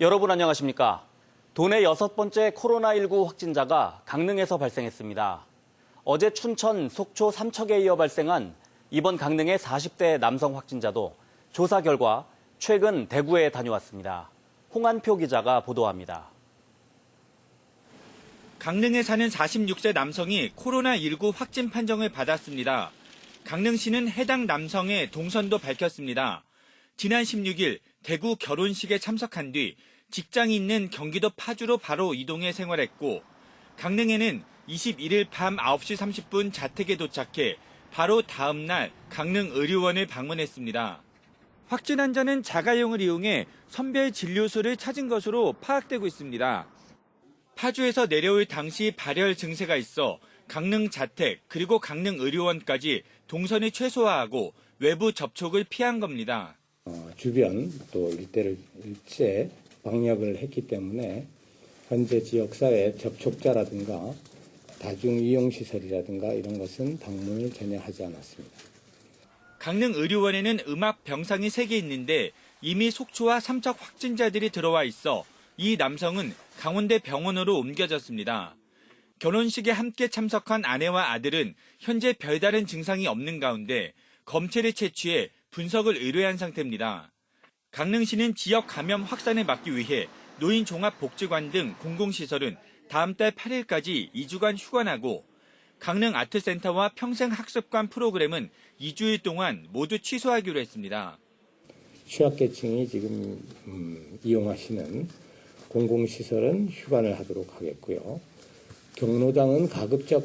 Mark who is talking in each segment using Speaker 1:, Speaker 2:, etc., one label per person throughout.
Speaker 1: 여러분 안녕하십니까? 도내 6번째 코로나19 확진자가 강릉에서 발생했습니다. 어제 춘천, 속초, 삼척에 이어 발생한 이번 강릉의 40대 남성 확진자도 조사 결과 최근 대구에 다녀왔습니다. 홍한표 기자가 보도합니다.
Speaker 2: 강릉에 사는 46세 남성이 코로나19 확진 판정을 받았습니다. 강릉시는 해당 남성의 동선도 밝혔습니다. 지난 16일 대구 결혼식에 참석한 뒤 직장이 있는 경기도 파주로 바로 이동해 생활했고 강릉에는 21일 밤 9시 30분 자택에 도착해 바로 다음 날 강릉의료원을 방문했습니다. 확진 환자는 자가용을 이용해 선별 진료소를 찾은 것으로 파악되고 있습니다. 파주에서 내려올 당시 발열 증세가 있어 강릉 자택 그리고 강릉의료원까지 동선을 최소화하고 외부 접촉을 피한 겁니다.
Speaker 3: 주변 또 일대를 일제 방역을 했기 때문에 현재 지역사회 접촉자라든가 다중이용시설이라든가 이런 것은 방문을 전혀 하지 않았습니다.
Speaker 2: 강릉의료원에는 음압 병상이 3개 있는데 이미 속초와 삼척 확진자들이 들어와 있어 이 남성은 강원대 병원으로 옮겨졌습니다. 결혼식에 함께 참석한 아내와 아들은 현재 별다른 증상이 없는 가운데 검체를 채취해 분석을 의뢰한 상태입니다. 강릉시는 지역 감염 확산을 막기 위해 노인종합복지관 등 공공시설은 다음 달 8일까지 2주간 휴관하고 강릉 아트센터와 평생학습관 프로그램은 2주일 동안 모두 취소하기로 했습니다.
Speaker 3: 취약계층이 지금 이용하시는 공공시설은 휴관을 하도록 하겠고요. 경로당은 가급적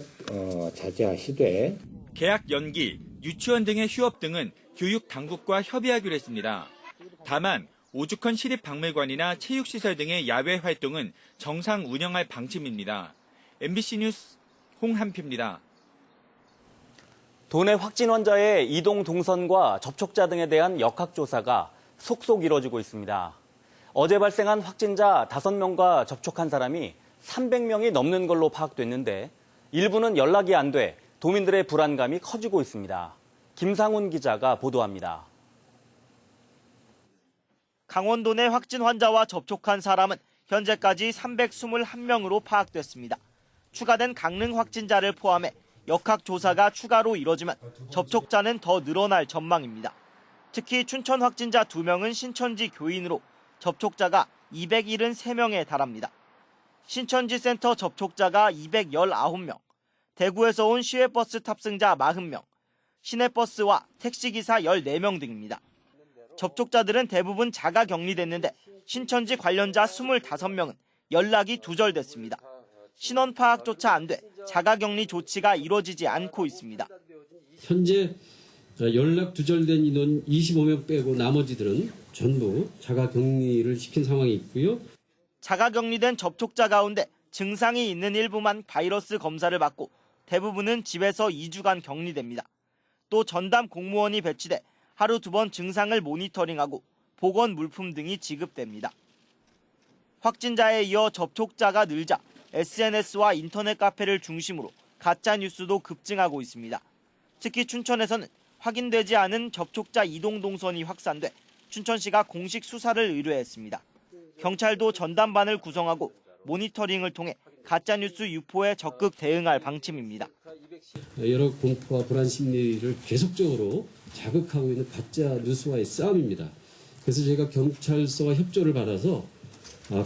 Speaker 3: 자제하시되
Speaker 2: 개학 연기, 유치원 등의 휴업 등은 교육당국과 협의하기로 했습니다. 다만 오죽헌 시립박물관이나 체육시설 등의 야외 활동은 정상 운영할 방침입니다. MBC 뉴스 홍한표입니다.
Speaker 1: 도내 확진 환자의 이동 동선과 접촉자 등에 대한 역학조사가 속속 이뤄지고 있습니다. 어제 발생한 확진자 5명과 접촉한 사람이 300명이 넘는 걸로 파악됐는데 일부는 연락이 안 돼 도민들의 불안감이 커지고 있습니다. 김상훈 기자가 보도합니다.
Speaker 4: 강원도 내 확진 환자와 접촉한 사람은 현재까지 321명으로 파악됐습니다. 추가된 강릉 확진자를 포함해 역학조사가 추가로 이뤄지면 접촉자는 더 늘어날 전망입니다. 특히 춘천 확진자 2명은 신천지 교인으로 접촉자가 273명에 달합니다. 신천지 센터 접촉자가 219명, 대구에서 온 시외버스 탑승자 40명, 시내버스와 택시기사 14명 등입니다. 접촉자들은 대부분 자가 격리됐는데 신천지 관련자 25명은 연락이 두절됐습니다. 신원 파악조차 안 돼 자가 격리 조치가 이루어지지 않고 있습니다.
Speaker 5: 현재 연락 두절된 인원 25명 빼고 나머지들은 전부 자가 격리를 시킨 상황이 있고요.
Speaker 4: 자가 격리된 접촉자 가운데 증상이 있는 일부만 바이러스 검사를 받고 대부분은 집에서 2주간 격리됩니다. 또 전담 공무원이 배치돼 하루 2번 증상을 모니터링하고 보건 물품 등이 지급됩니다. 확진자에 이어 접촉자가 늘자 SNS와 인터넷 카페를 중심으로 가짜 뉴스도 급증하고 있습니다. 특히 춘천에서는 확인되지 않은 접촉자 이동 동선이 확산돼 춘천시가 공식 수사를 의뢰했습니다. 경찰도 전담반을 구성하고 모니터링을 통해 가짜 뉴스 유포에 적극 대응할 방침입니다.
Speaker 5: 여러 공포와 불안 심리를 계속적으로 자극하고 있는 가짜 뉴스와의 싸움입니다. 그래서 저희가 경찰서와 협조를 받아서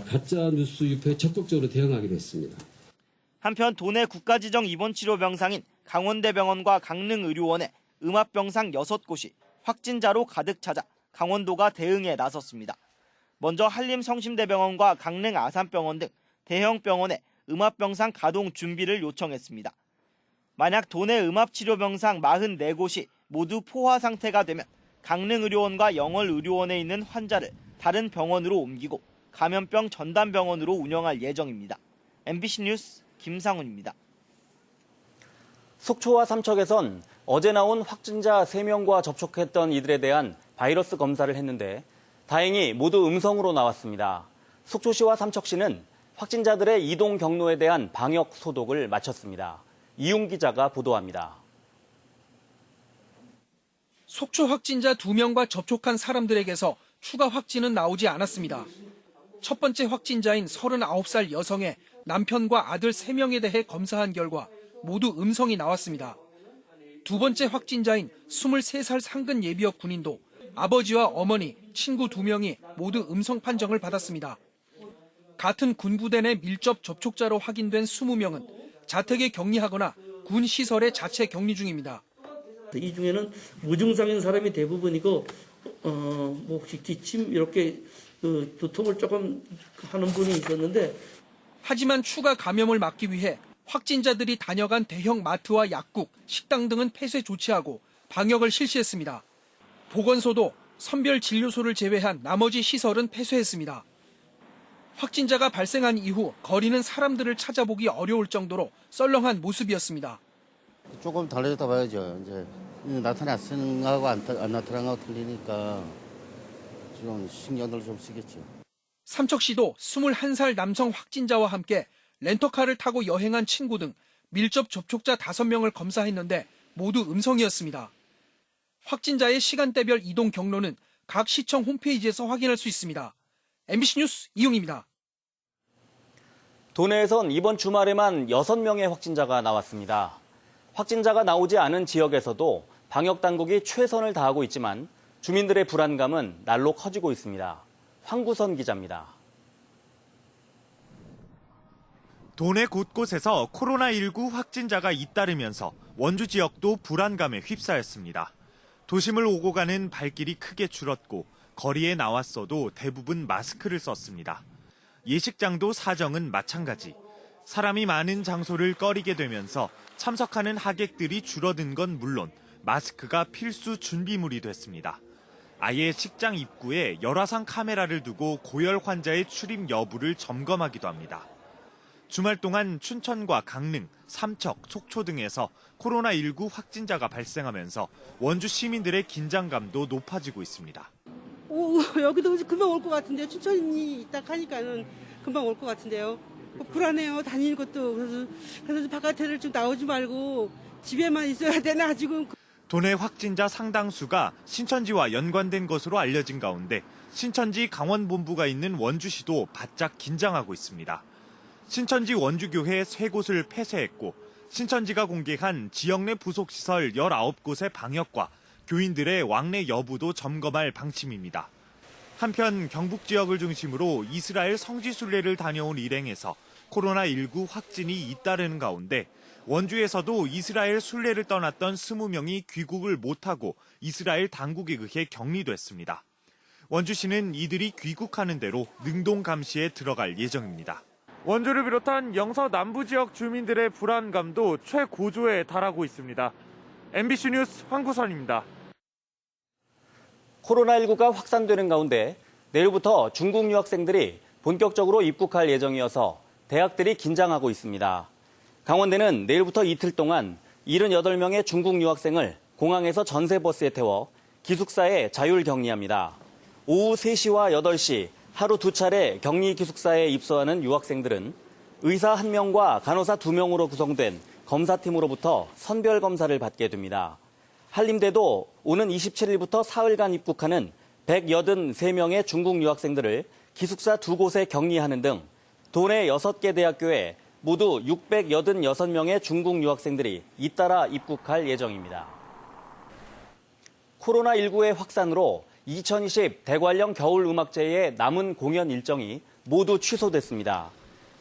Speaker 5: 가짜 뉴스 유포에 적극적으로 대응하기로 했습니다.
Speaker 4: 한편 도내 국가지정 입원치료병상인 강원대병원과 강릉의료원에 음압병상 6곳이 확진자로 가득 찾아 강원도가 대응에 나섰습니다. 먼저 한림성심대병원과 강릉 아산병원 등 대형 병원에 음압병상 가동 준비를 요청했습니다. 만약 도내 음압치료병상 44곳이 모두 포화 상태가 되면 강릉의료원과 영월의료원에 있는 환자를 다른 병원으로 옮기고 감염병 전담병원으로 운영할 예정입니다. MBC 뉴스 김상훈입니다.
Speaker 1: 속초와 삼척에선 어제 나온 확진자 3명과 접촉했던 이들에 대한 바이러스 검사를 했는데 다행히 모두 음성으로 나왔습니다. 속초시와 삼척시는 확진자들의 이동 경로에 대한 방역 소독을 마쳤습니다. 이용 기자가 보도합니다.
Speaker 6: 속초 확진자 2명과 접촉한 사람들에게서 추가 확진은 나오지 않았습니다. 첫 번째 확진자인 39살 여성의 남편과 아들 3명에 대해 검사한 결과 모두 음성이 나왔습니다. 두 번째 확진자인 23살 상근 예비역 군인도 아버지와 어머니, 친구 2명이 모두 음성 판정을 받았습니다. 같은 군부대 내 밀접 접촉자로 확인된 20명은 자택에 격리하거나 군 시설에 자체 격리 중입니다.
Speaker 7: 이 중에는 무증상인 사람이 대부분이고, 뭐 혹시 기침 이렇게 두통을 조금 하는 분이 있었는데.
Speaker 6: 하지만 추가 감염을 막기 위해 확진자들이 다녀간 대형 마트와 약국, 식당 등은 폐쇄 조치하고 방역을 실시했습니다. 보건소도 선별 진료소를 제외한 나머지 시설은 폐쇄했습니다. 확진자가 발생한 이후 거리는 사람들을 찾아보기 어려울 정도로 썰렁한 모습이었습니다.
Speaker 8: 조금 달라졌다 봐야죠. 이제 나타났는 거하고 안 나타난 거하고 틀리니까 좀 신경을 좀 쓰겠죠.
Speaker 6: 삼척시도 21살 남성 확진자와 함께 렌터카를 타고 여행한 친구 등 밀접 접촉자 5명을 검사했는데 모두 음성이었습니다. 확진자의 시간대별 이동 경로는 각 시청 홈페이지에서 확인할 수 있습니다. MBC 뉴스 이용입니다.
Speaker 1: 도내에선 이번 주말에만 6명의 확진자가 나왔습니다. 확진자가 나오지 않은 지역에서도 방역당국이 최선을 다하고 있지만 주민들의 불안감은 날로 커지고 있습니다. 황구선 기자입니다.
Speaker 9: 도내 곳곳에서 코로나19 확진자가 잇따르면서 원주 지역도 불안감에 휩싸였습니다. 도심을 오고 가는 발길이 크게 줄었고 거리에 나왔어도 대부분 마스크를 썼습니다. 예식장도 사정은 마찬가지. 사람이 많은 장소를 꺼리게 되면서 참석하는 하객들이 줄어든 건 물론 마스크가 필수 준비물이 됐습니다. 아예 식장 입구에 열화상 카메라를 두고 고열 환자의 출입 여부를 점검하기도 합니다. 주말 동안 춘천과 강릉, 삼척, 속초 등에서 코로나19 확진자가 발생하면서 원주 시민들의 긴장감도 높아지고 있습니다.
Speaker 10: 여기도 금방 올 것 같은데요. 춘천이 있다 하니까는 금방 올 것 같은데요. 불안해요. 다니는 것도. 그래서 바깥에를 좀 나오지 말고 집에만 있어야 되나 지금.
Speaker 9: 도내 확진자 상당수가 신천지와 연관된 것으로 알려진 가운데 신천지 강원본부가 있는 원주시도 바짝 긴장하고 있습니다. 신천지 원주교회 3곳을 폐쇄했고 신천지가 공개한 지역 내 부속시설 19곳의 방역과 교인들의 왕래 여부도 점검할 방침입니다. 한편 경북 지역을 중심으로 이스라엘 성지순례를 다녀온 일행에서 코로나19 확진이 잇따르는 가운데 원주에서도 이스라엘 순례를 떠났던 20명이 귀국을 못하고 이스라엘 당국에 의해 격리됐습니다. 원주시는 이들이 귀국하는 대로 능동 감시에 들어갈 예정입니다. 원주를 비롯한 영서 남부 지역 주민들의 불안감도 최고조에 달하고 있습니다. MBC 뉴스 황구선입니다.
Speaker 1: 코로나19가 확산되는 가운데 내일부터 중국 유학생들이 본격적으로 입국할 예정이어서 대학들이 긴장하고 있습니다. 강원대는 내일부터 이틀 동안 78명의 중국 유학생을 공항에서 전세버스에 태워 기숙사에 자율 격리합니다. 오후 3시와 8시 하루 2차례 격리 기숙사에 입소하는 유학생들은 의사 1명과 간호사 2명으로 구성된 검사팀으로부터 선별 검사를 받게 됩니다. 한림대도 오는 27일부터 사흘간 입국하는 183명의 중국 유학생들을 기숙사 2곳에 격리하는 등 도내 6개 대학교에 모두 686명의 중국 유학생들이 잇따라 입국할 예정입니다. 코로나19의 확산으로 2020 대관령 겨울음악제의 남은 공연 일정이 모두 취소됐습니다.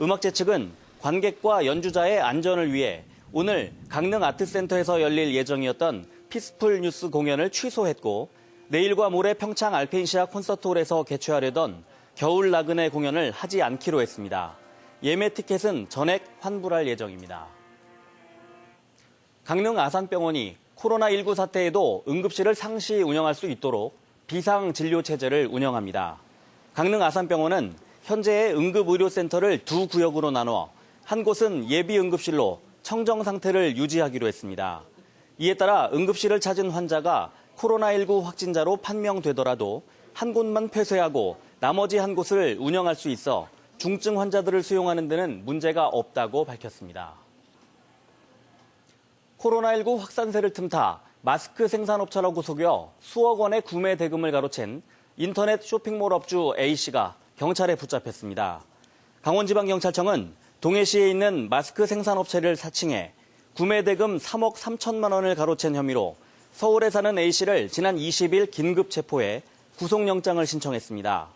Speaker 1: 음악제 측은 관객과 연주자의 안전을 위해 오늘 강릉 아트센터에서 열릴 예정이었던 피스풀 뉴스 공연을 취소했고 내일과 모레 평창 알펜시아 콘서트홀에서 개최하려던 겨울 나그네 공연을 하지 않기로 했습니다. 예매 티켓은 전액 환불할 예정입니다. 강릉 아산병원이 코로나19 사태에도 응급실을 상시 운영할 수 있도록 비상진료체제를 운영합니다. 강릉 아산병원은 현재의 응급의료센터를 2구역으로 나눠 한 곳은 예비응급실로 청정 상태를 유지하기로 했습니다. 이에 따라 응급실을 찾은 환자가 코로나19 확진자로 판명되더라도 한 곳만 폐쇄하고 나머지 한 곳을 운영할 수 있어 중증 환자들을 수용하는 데는 문제가 없다고 밝혔습니다. 코로나19 확산세를 틈타 마스크 생산업체라고 속여 수억 원의 구매 대금을 가로챈 인터넷 쇼핑몰 업주 A씨가 경찰에 붙잡혔습니다. 강원지방경찰청은 동해시에 있는 마스크 생산업체를 사칭해 구매 대금 3억 3천만 원을 가로챈 혐의로 서울에 사는 A씨를 지난 20일 긴급 체포해 구속영장을 신청했습니다.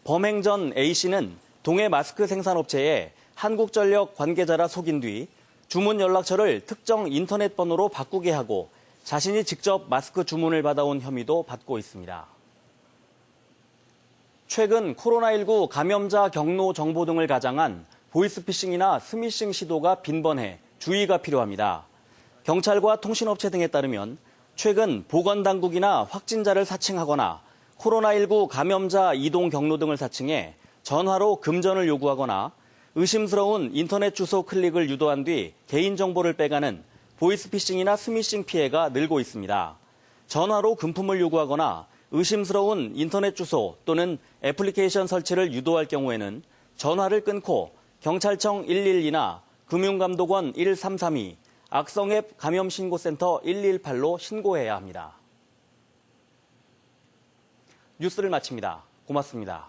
Speaker 1: 범행 전 A씨는 동해 마스크 생산업체에 한국전력 관계자라 속인 뒤 주문 연락처를 특정 인터넷 번호로 바꾸게 하고 자신이 직접 마스크 주문을 받아온 혐의도 받고 있습니다. 최근 코로나19 감염자 경로 정보 등을 가장한 보이스피싱이나 스미싱 시도가 빈번해 주의가 필요합니다. 경찰과 통신업체 등에 따르면 최근 보건당국이나 확진자를 사칭하거나 코로나19 감염자 이동 경로 등을 사칭해 전화로 금전을 요구하거나 의심스러운 인터넷 주소 클릭을 유도한 뒤 개인정보를 빼가는 보이스피싱이나 스미싱 피해가 늘고 있습니다. 전화로 금품을 요구하거나 의심스러운 인터넷 주소 또는 애플리케이션 설치를 유도할 경우에는 전화를 끊고 경찰청 112나 금융감독원 1332, 악성앱 감염신고센터 118로 신고해야 합니다. 뉴스를 마칩니다. 고맙습니다.